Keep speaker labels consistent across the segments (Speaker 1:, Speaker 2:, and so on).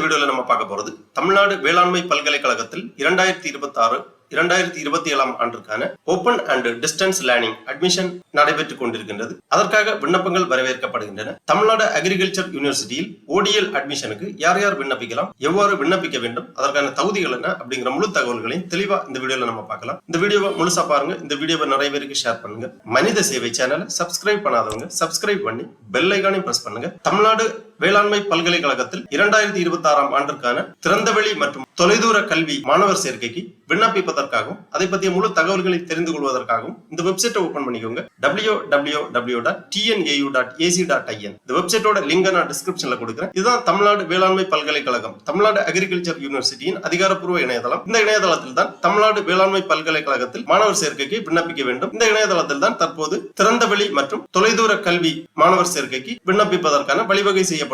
Speaker 1: வீடியோல நம்ம பார்க்க போறது தமிழ்நாடு வேளாண்மை பல்கலைக்கழகத்தில் 2026-2027 ஆண்டிற்கான open and distance learning admission நடைபெற்றுக் கொண்டிருக்கின்றது. அதற்காக விண்ணப்பங்கள் வரவேற்கப்படுகின்றன. தமிழ்நாடு அக்ரிகல்ச்சர் யூனிவர்சிட்டியில் ஓடிஎல் அட்மிஷனுக்கு யார் யார் விண்ணப்பிக்கலாம், எவ்வாறு விண்ணப்பிக்க வேண்டும், அதற்கான தகுதிகள் என்ன அப்படிங்கிற முழு தகவல்களையும் தெளிவா இந்த வீடியோல நம்ம பார்க்கலாம். இந்த வீடியோவை முழுசா பாருங்க. இந்த வீடியோவை நிறைய பேருக்கு ஷேர் பண்ணுங்க. மனித சேவை சேனலை சப்ஸ்கிரைப் பண்ணாதவங்க சப்ஸ்கிரைப் பண்ணி பெல் ஐகானையும் பிரஸ் பண்ணுங்க. தமிழ்நாடு வேளாண்மை பல்கலைக்கழகத்தில் 2026 ஆண்டிற்கான திறந்தவெளி மற்றும் தொலைதூர கல்வி மாணவர் சேர்க்கைக்கு விண்ணப்பிப்பதற்காகவும் அதை பற்றிய முழு தகவல்களை தெரிந்து கொள்வதற்காகவும் இந்த வெப்சைட்டை ஓபன் பண்ணிக்கோங்க. www.tnau.ac.in. இந்த வெப்சைட்டோட லிங்கை நான் டிஸ்கிரிப்ஷன்ல கொடுக்கிறேன். இதுதான் தமிழ்நாடு வேளாண்மை பல்கலைக்கழகம், தமிழ்நாடு அக்ரிகல்ச்சர் யூனிவர்சிட்டியின் அதிகாரப்பூர்வ இணையதளம். இந்த இணையதளத்தில் தான் தமிழ்நாடு வேளாண்மை பல்கலைக்கழகத்தில் மாணவர் சேர்க்கைக்கு விண்ணப்பிக்க வேண்டும். இந்த இணையதளத்தில் தான் தற்போது திறந்தவெளி மற்றும் தொலைதூர கல்வி மாணவர் சேர்க்கைக்கு விண்ணப்பிப்பதற்கான வழிவகை செய்யப்பட்டுள்ளது.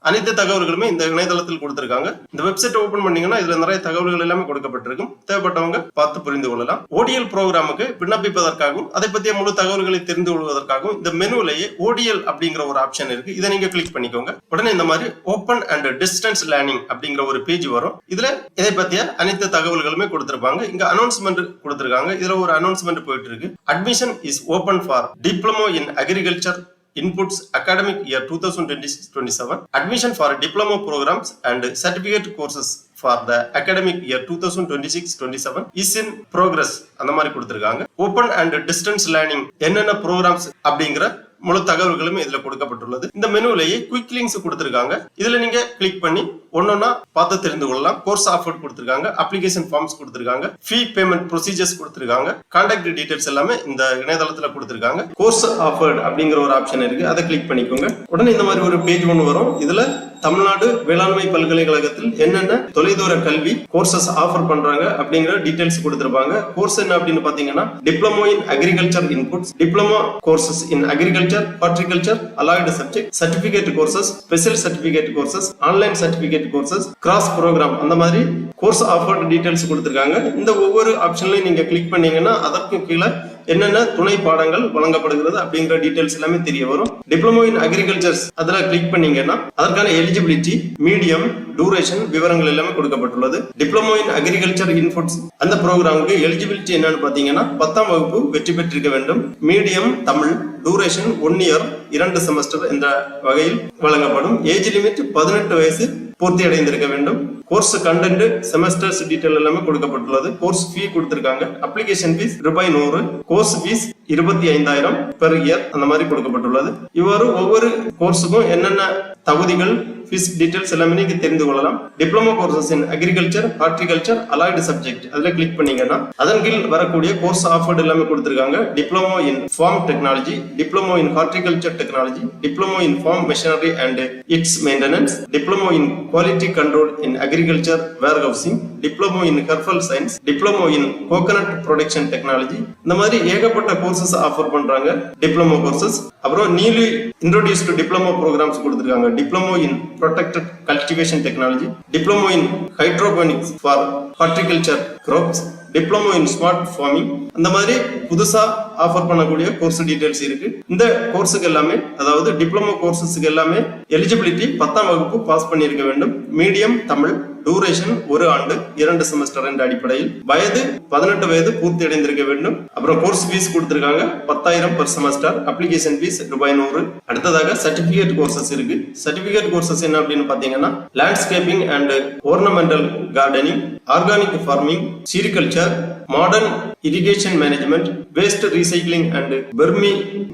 Speaker 1: அனைத்து தகவல்களுமே இந்த இணையதளத்தில் கொடுத்திருக்காங்க. இந்த வெப்சைட் ஓபன் பண்ணீங்கன்னா இதுல நிறைய தகவல்கள் எல்லாமே கொடுக்கப்பட்டிருக்கும். தேவைப்பட்டவங்க பார்த்து புரிந்து கொள்ளலாம். ஓடிஎல் ப்ரோக்ராமுக்கு விண்ணப்பிப்பதற்காகவும் அதை பற்றிய முழு தகவல்களை தெரிந்து கொள்வதற்காகவும் இந்த மெனுவிலேயே ஓடிஎல் அப்படிங்கிற ஒரு ஆப்ஷன் இருக்கு. இதை நீங்க கிளிக் பண்ணிக்கோங்க. உடனே இந்த மாதிரி ஓபன் அண்ட் டிஸ்டன்ஸ் லேர்னிங் அப்படிங்கிற ஒரு பேஜ் வரும். இதுல இதை பற்றிய அனைத்து தகவல்களுமே கொடுத்திருப்பாங்க. இங்க அனௌன்ஸ்மெண்ட் கொடுத்திருக்காங்க. இதுல ஒரு அனௌன்ஸ்மெண்ட் போயிட்டு இருக்கு. Admission is open for diploma in agriculture inputs academic year 2026-27. Admission for diploma programs and certificate courses for the academic year 2026-27 is in progress. அந்த மாதிரி கொடுத்திருக்காங்க. ஓபன் அண்ட் டிஸ்டன்ஸ் லேர்னிங் என்னென்ன ப்ரோக்ராம்ஸ் அப்படிங்கிற முழு தகவல்களும் இதுல கொடுக்கப்பட்டுள்ளது. இந்த மெனுவிலேயே குயிக் லிங்க்ஸ் கொடுத்திருக்காங்க. இதுல நீங்க கிளிக் பண்ணி ஒன்னொன்னா பார்த்து தெரிந்து கொள்ளலாம். கோர்ஸ் ஆஃபர் கொடுத்திருக்காங்க, அப்ளிகேஷன் ஃபார்ம்ஸ் கொடுத்திருக்காங்க, ஃபீ பேமெண்ட் ப்ரொசீஜர்ஸ் கொடுத்திருக்காங்க, கான்டாக்ட் டீடைல்ஸ் எல்லாமே இந்த இணையதளத்துல கொடுத்திருக்காங்க. கோர்ஸ் ஆஃபர் அப்படிங்கிற ஒரு ஆப்ஷன் இருக்கு, அதை கிளிக் பண்ணிக்கோங்க. உடனே இந்த மாதிரி ஒரு பேஜ் ஒன்று வரும். இதுல தமிழ்நாடு வேளாண்மை பல்கலைக்கழகத்தில் என்னென்ன தொலைதூர கல்வி கோர்சஸ் ஆஃபர் பண்றாங்க அப்படிங்கிற டீடைல்ஸ் கொடுத்திருப்பாங்க. கோர்ஸ் என்ன அப்படின்னு பாத்தீங்கன்னா diploma in agriculture inputs, diploma courses in agriculture, horticulture, allied subject, certificate courses, special certificate courses, online certificate courses, cross program, அந்த மாதிரி கோர்ஸ் ஆஃபர் டீடைல்ஸ் கொடுத்திருக்காங்க. இந்த ஒவ்வொரு ஆப்ஷன்லையும் நீங்க கிளிக் பண்ணீங்கன்னா அதற்கு கீழே என்னென்ன துணை பாடங்கள் வழங்கப்படுகிறது அப்படிங்கிற டீடைல்ஸ் எல்லாமே தெரிய வரும். டிப்ளமோ இன் அக்ரிகல்ச்சர்ஸ் அதுல கிளிக் பண்ணீங்கன்னா அதற்கான எலிஜிபிலிட்டி, மீடியம், டூரேஷன் விவரங்கள் எல்லாமே கொடுக்கப்பட்டுள்ளது. டிப்ளமோ இன் அக்ரிகல்ச்சர் இன்புட்ஸ் அந்த ப்ரோக்ராமுக்கு எலிஜிபிலிட்டி என்னன்னு பாத்தீங்கன்னா 10ஆம் வகுப்பு வெற்றி பெற்றிருக்க வேண்டும். Medium Tamil, duration 1 year 2 semester என்ற வகையில் வழங்கப்படும். ஏஜ் லிமிட் 18 வயசு பூர்த்தி அடைந்திருக்க வேண்டும். கோர்ஸ் கண்டென்ட், செமஸ்டர்ஸ் டீடைல் எல்லாமே கொடுக்கப்பட்டுள்ளது. கோர்ஸ் ஃபீ கொடுத்திருக்காங்க. Application fee ₹100, course fees 25,000 per year அந்த மாதிரி கொடுக்கப்பட்டுள்ளது. இவ்வாறு ஒவ்வொரு கோர்ஸுக்கும் என்னென்ன தகுதிகள், ஃபீஸ் டீடைல்ஸ் எல்லாமே நீங்க தெரிந்து கொள்ளலாம். Diploma courses in agriculture, horticulture, allied subject அதுல கிளிக் பண்ணீங்கன்னா அதன் கீழ் வரக்கூடிய கோர்ஸ் ஆஃபர்ட் எல்லாமே கொடுத்திருக்காங்க. Diploma in farm technology, diploma in horticulture technology, diploma in farm machinery and its maintenance, diploma in quality control in agriculture warehousing, diploma in herbal science, diploma in coconut production technology, இந்த மாதிரி ஏகப்பட்ட courses offer பண்றாங்க. Diploma courses அப்புறம் newly introduced diploma programs கொடுத்திருக்காங்க. Diploma in protected cultivation technology, diploma in hydroponics for horticulture crops, diploma in smart farming, அந்த மாதிரி புதுசா offer பண்ணக்கூடிய கோர்ஸ் டீடைல்ஸ் இருக்கு. இந்த கோர்ஸுக்கு எல்லாமே, அதாவது டிப்ளமோ கோர்சஸ்க்கு எல்லாமே எலிஜிபிலிட்டி 10ஆம் வகுப்பு பாஸ் பண்ணியிருக்க வேண்டும். மீடியம் தமிழ், டூரேஷன் 1 ஆண்டு 2 செமஸ்டர் என்ற அடிப்படையில், வயது 18 வயது பூர்த்தி அடைந்திருக்க வேண்டும். அப்புறம் கோர்ஸ் ஃபீஸ் கொடுத்திருக்காங்க 10,000 பெர் செமஸ்டர், அப்ளிகேஷன் ஃபீஸ் ₹100. அடுத்ததாக சர்டிபிகேட் கோர்சஸ் இருக்கு. சர்டிபிகேட் கோர்சஸ் என்ன அப்படின்னு பாத்தீங்கன்னா landscaping and ornamental gardening, organic farming, sericulture, modern irrigation management, waste recycling and vermi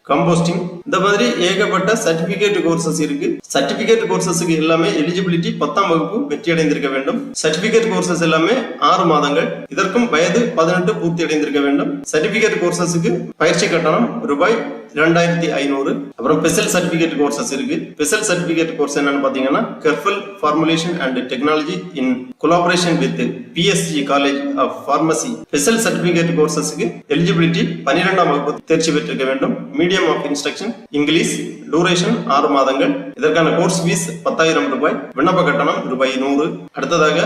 Speaker 1: composting, இந்த மாதிரி ஏகப்பட்ட சர்டிபிகேட் கோர்சஸ் இருக்கு. சர்டிபிகேட் கோர்சஸ்க்கு எல்லாமே எலிஜிபிலிட்டி 10ஆம் வகுப்பு வெற்றி அடைந்திருக்க வேண்டும். சர்டிபிகேட் கோர்சஸ் எல்லாமே 6 மாதங்கள், இதற்கும் வயது 18 பூர்த்தி அடைந்திருக்க வேண்டும். சர்டிபிகேட் கோர்சஸ்க்கு பயிற்சி கட்டணம் ₹2,500. அப்புறம் ஸ்பெஷல் சர்டிபிகேட் கோர்சஸ் இருக்கு. ஸ்பெஷல் சர்டிபிகேட் கோர்ஸ் என்னன்னு பாத்தீங்கன்னா herbal formulation and technology in collaboration with PSG college of pharmacy. Special certificate கோர்சஸ்க்கு எலிஜிபிலிட்டி 12ஆம் வகுப்பு தேர்ச்சி பெற்றிருக்க வேண்டும். Medium of instruction English, duration 6 மாதங்கள், இதற்கான கோர்ஸ் ஃபீஸ் ₹10,000, விண்ணப்ப கட்டணம் ₹100. அடுத்ததாக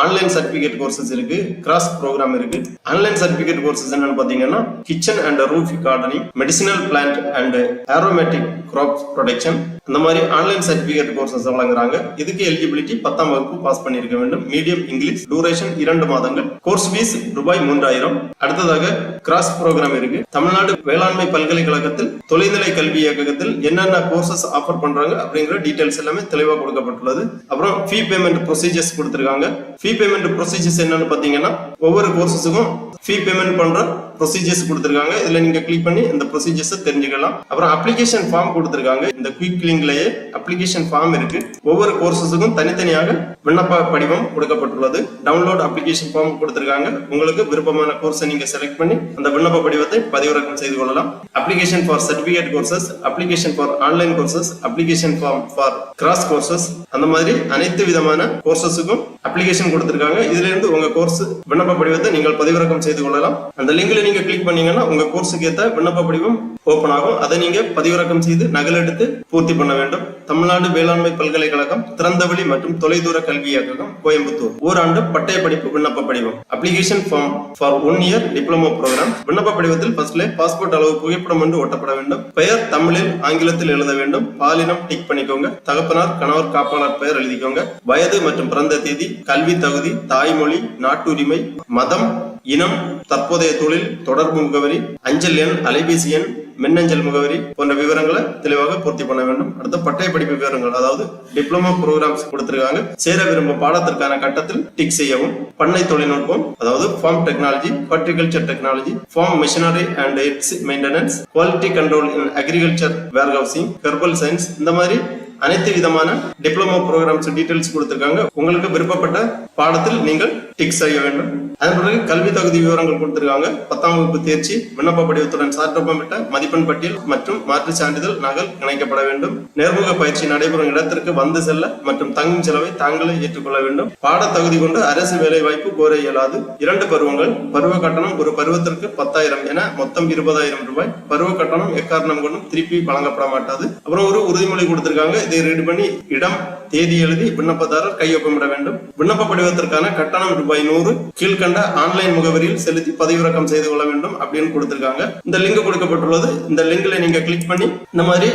Speaker 1: ஆன்லைன் சர்டிபிகேட் கோர்சஸ் இருக்கு, கிராஸ் ப்ரோக்ராம் இருக்கு. ஆன்லைன் சர்டிபிகேட் கோர்சஸ் என்னன்னு பாத்தீங்கன்னா kitchen and roof gardening, medicinal plant and aromatic crop production, அந்த மாதிரி ஆன்லைன் சர்டிபிகேட் கோர்சஸ் வழங்குறாங்க. இதுக்கு எலிஜிபிலிட்டி 10ஆம் வகுப்பு பாஸ் பண்ணியிருக்க வேண்டும். Medium English. டூரேஷன் 2 மாதங்கள். கோர்ஸ் ஃபீஸ் ரூபாய் 3000. அடுத்ததாக கிராஸ் ப்ரோக்ராம் இருக்கு. தமிழ்நாடு வேளாண்மை பல்கலைக்கழகத்தில் தொலைநிலை கல்வி இயக்ககத்தில் என்னென்ன கோர்சஸ் ஆஃபர் பண்றாங்க அப்படிங்கிற டீடைல்ஸ் எல்லாமே தெளிவாக கொடுக்கப்பட்டுள்ளது. அப்புறம் ஃபீ பேமெண்ட் ப்ரொசீஜர்ஸ் கொடுத்திருக்காங்க. ஃபீ பேமெண்ட் ப்ரொசீஜர்ஸ் என்னன்னு பாத்தீங்கன்னா ஒவ்வொரு கோர்சஸுக்கும் ஃபீ பேமெண்ட் பண்ற ப்ரொசீஜர்ஸ் கொடுத்திருக்காங்க. இதுல நீங்க கிளிக் பண்ணி இந்த ப்ரொசீஜர்ஸ் தெரிஞ்சுக்கலாம். அப்புறம் அப்ளிகேஷன் ஃபார்ம் கொடுத்திருக்காங்க. இந்த குயிக் லிங்க்லயே அப்ளிகேஷன் ஃபார்ம் இருக்கு. ஒவ்வொரு கோர்சஸுக்கும் தனித்தனியாக விண்ணப்ப படிவம் கொடுக்கப்பட்டுள்ளது. டவுன்லோட் அப்ளிகேஷன் ஃபார்ம் கொடுத்திருக்காங்க. உங்களுக்கு விருப்பமான கோர்ஸை நீங்க செலக்ட் பண்ணி அந்த விண்ணப்ப படிவத்தை பதிவிறக்கம் செய்து கொள்ளலாம். Application for certificate courses, application for online courses, application form for cross courses, அந்த மாதிரி அனைத்து விதமான கோர்சஸுக்கும் அப்ளிகேஷன் கொடுத்திருக்காங்க. இதுல இருந்து உங்க கோர்ஸ் விண்ணப்ப படிவத்தை நீங்கள் பதிவிறக்கம் செய்து கொள்ளலாம். அந்த லிங்க்ல நீங்க கிளிக் பண்ணீங்கன்னா உங்க கோர்ஸுக்கு ஏற்ற விண்ணப்ப படிவம் ஓபன் ஆகும். அதை நீங்க பதிவிறக்கம் செய்து நகலெடுத்து பூர்த்தி பண்ண வேண்டும். தமிழ்நாடு வேளாண்மை பல்கலைக்கழகம் திறந்தவெளி மற்றும் தொலைதூர கல்வி இயக்ககம் கோயம்புத்தூர். ஓராண்டு பட்டய படிப்பு விண்ணப்ப படிவம். Application form for 1 year diploma program. விண்ணப்ப படிவத்தில் ஃபர்ஸ்ட்ல பாஸ்போர்ட் அளவு புகைப்படம் ஒன்று ஒட்டப்பட வேண்டும். பெயர் தமிழில் ஆங்கிலத்தில் எழுத வேண்டும். பாலினம் டிக் பண்ணிக்கோங்க. தகப்பனார் கணவர் காப்பாளர் பெயர் எழுதிக்கோங்க. வயது மற்றும் பிறந்த தேதி, கல்வி தகுதி, தாய்மொழி, நாட்டுரிமை, மதம், இனம், தற்போதைய தொழில், தொடர்பு முகவரி, அஞ்சல் எண், அலைபேசி எண், மின்னஞ்சல் முகவரி போன்ற விவரங்களை தெளிவாக பூர்த்தி பண்ண வேண்டும். அடுத்த பட்டய படிப்பு விவரங்கள், அதாவது டிப்ளமோ ப்ரோக்ராம்ஸ் கொடுத்திருக்காங்க. சேர விரும்பும் பாடத்திற்கான கட்டத்தில் டிக் செய்யவும். பண்ணை தொழில்நுட்பம், அதாவது farm technology, horticulture technology, farm machinery and its maintenance, quality control in agriculture warehousing, herbal science, இந்த மாதிரி அனைத்து விதமான டிப்ளமோ ப்ரோக்ராம்ஸ் டீடைல்ஸ் கொடுத்திருக்காங்க. உங்களுக்கு விருப்பப்பட்ட பாடத்தில் நீங்கள் டிக் செய்ய வேண்டும். அதன் பிறகு கல்வி தகுதி விவரங்கள் கொடுத்திருக்காங்க. 10ஆம் வகுப்பு தேர்ச்சி, விண்ணப்ப படிவத்துடன் சான்றொப்பமிட்ட மதிப்பெண் பட்டியல் மற்றும் மாற்று சான்றிதழ் நகல் இணைக்கப்பட வேண்டும். நேர்முக பயிற்சி நடைபெறும் இடத்திற்கு வந்து செல்ல மற்றும் தங்கும் செலவை தாங்களே ஏற்றுக்கொள்ள வேண்டும். பாட தகுதி கொண்டு அரசு வேலை வாய்ப்பு கோர இயலாது. 2 பருவங்கள். பருவ கட்டணம் ஒரு பருவத்திற்கு 10,000 என மொத்தம் 20,000 ரூபாய். பருவ கட்டணம் எக்காரணம் கொண்டும் திருப்பி வழங்கப்பட மாட்டாது. அப்புறம் ஒரு உறுதிமொழி கொடுத்திருக்காங்க. இதை ரெடி பண்ணி இடம் தேதி எழுதி விண்ணப்பதாரர் கையொப்பமிட வேண்டும். விண்ணப்ப படிவத்திற்கான கட்டணம் ரூபாய் 100 கீழ்கண்ட ஆன்லைன் முகவரியில் செலுத்தி பதிவிறக்கம் செய்து கொள்ள வேண்டும் அப்படின்னு கொடுத்திருக்காங்க. இந்த லிங்க் கொடுக்கப்பட்டுள்ளது. இந்த லிங்க்ல நீங்க கிளிக் பண்ணி இந்த மாதிரி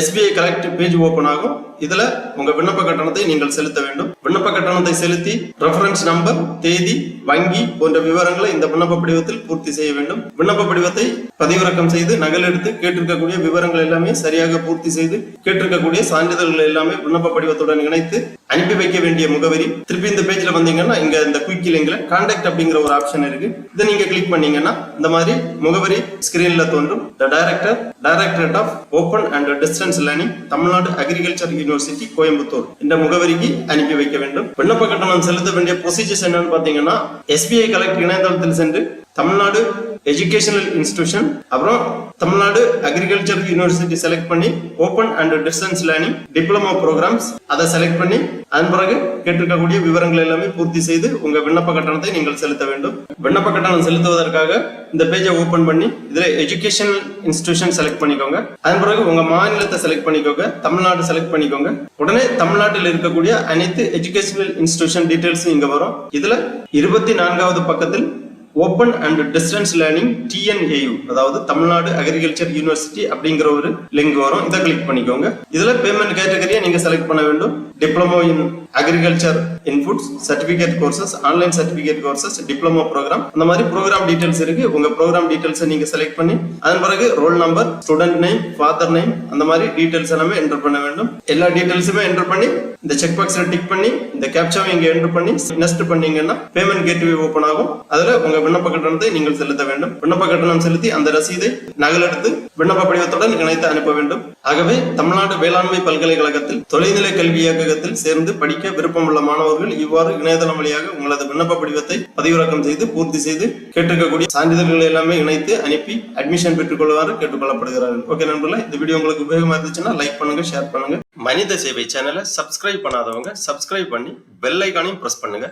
Speaker 1: SBI கலெக்ட் பேஜ் ஓபன் ஆகும். இதுல உங்க விண்ணப்ப கட்டணத்தை நீங்கள் செலுத்த வேண்டும். விண்ணப்ப கட்டணத்தை செலுத்தி ரெஃபரன்ஸ் நம்பர், தேதி, வங்கி போன்ற விவரங்களை இந்த விண்ணப்ப படிவத்தில் பூர்த்தி செய்ய வேண்டும். விண்ணப்ப படிவத்தை பதிவிறக்கம் செய்து நகல் எடுத்து கேட்டிருக்கக்கூடிய விவரங்கள் எல்லாமே சரியாக பூர்த்தி செய்து கேட்டிருக்கக்கூடிய சான்றிதழ்கள் எல்லாமே விண்ணப்ப படிவத்துடன் இணைத்து அனுப்பி வைக்க வேண்டிய முகவரி. திருப்பி இந்த பேஜ்ல வந்தீங்கன்னா இங்க இந்த குயிக் லிங்க்ல கான்டாக்ட் அப்படிங்கிற ஒரு ஆப்ஷன் இருக்கு. இதை நீங்க கிளிக் பண்ணீங்கன்னா இந்த மாதிரி முகவரி ஸ்கிரீன்ல தோன்றும். Directorate of Open and distance Learning, Tamil Nadu Agriculture University Coimbatore என்ற முகவரிக்கு அனுப்பி வைக்க வேண்டும். விண்ணப்ப கட்டணம் செலுத்த வேண்டிய ப்ரொசீஜர்ஸ் என்னன்னு பாத்தீங்கன்னா SBI கலெக்ட் இணையதளத்தில் சென்று தமிழ்நாடு எஜுகேஷனல் இன்ஸ்டிடியூஷன், அப்புறம் தமிழ்நாடு அக்ரிகல்ச்சர் யூனிவர்சிட்டி செலக்ட் பண்ணி open and distance learning diploma programs அதை செலக்ட் பண்ணி அதன் பிறகு கேட்டிருக்கக்கூடிய விவரங்கள் எல்லாமே பூர்த்தி செய்து உங்க விண்ணப்ப கட்டணத்தை நீங்கள் செலுத்த வேண்டும். விண்ணப்ப கட்டணம் செலுத்துவதற்காக இந்த பேஜை ஓபன் பண்ணி இதுல எஜுகேஷனல் இன்ஸ்டிடியூஷன் செலக்ட் பண்ணிக்கோங்க. அதன் பிறகு உங்க மாநிலத்தை செலக்ட் பண்ணிக்கோங்க. தமிழ்நாடு செலக்ட் பண்ணிக்கோங்க. உடனே தமிழ்நாட்டில் இருக்கக்கூடிய அனைத்து எஜுகேஷனல் இன்ஸ்டிடியூஷன் டீடைல்ஸ் இங்க வரும். இதுல 24வது பக்கத்தில் open and distance learning TNAU, அதாவது தமிழ்நாடு அக்ரிகல்ச்சர் யூனிவர்சிட்டி அப்படிங்கிற ஒரு லிங்க் வரும். இதை கிளிக் பண்ணிக்கோங்க. இதுல பேமெண்ட் கேட்டகரியை நீங்க செலக்ட் பண்ண வேண்டும். Diploma in agriculture inputs, certificate courses, online certificate courses, diploma program, அந்த மாதிரி ப்ரோக்ராம் டீடைல்ஸ் இருக்கு. உங்க ப்ரோக்ராம் டீடைல்ஸ் நீங்க செலக்ட் பண்ணி அதன் பிறகு roll number, student name, father name, அந்த மாதிரி டீடைல்ஸ் எல்லாமே என்டர் பண்ண வேண்டும். எல்லா டீடைல்ஸுமே என்டர் பண்ணி இந்த செக் பாக்ஸ்ல டிக் பண்ணி இந்த கேப்சாவை இங்க என்டர் பண்ணி நெக்ஸ்ட் பண்ணீங்கன்னா பேமெண்ட் கேட்வே ஓபன் ஆகும். அதுல உங்க விண்ணப்ப கட்டணத்தை நீங்கள் செலுத்த வேண்டும். விண்ணப்ப கட்டணம் செலுத்தி அந்த ரசீதை நகலெடுத்து விண்ணப்ப படிவத்துடன் இணைத்து அனுப்ப வேண்டும். ஆகவே தமிழ்நாடு வேளாண்மை பல்கலைக்கழகத்தில் தொலைநிலை கல்வி இயக்ககத்தில் சேர்ந்து படிக்க விருப்பமுள்ள மாணவர்கள் இவ்வாறு இணையதளம் வழியாக உங்களது விண்ணப்ப படிவத்தை பதிவிறக்கம் செய்து பூர்த்தி செய்து கேட்டிருக்கக்கூடிய சான்றிதழ்களை எல்லாமே இணைத்து அனுப்பி அட்மிஷன் பெற்றுக் கொள்வாரு கேட்டுக்கொள்ளப்படுகிறார்கள். ஓகே நண்பர்களே, இந்த வீடியோ உங்களுக்கு உபயோகமா இருந்துச்சுன்னா லைக் பண்ணுங்க, ஷேர் பண்ணுங்க. மனித சேவை சேனலை சப்ஸ்கிரைப் பண்ணாதவங்க சப்ஸ்கிரைப் பண்ணி பெல் ஐகானையும் பிரஸ் பண்ணுங்க.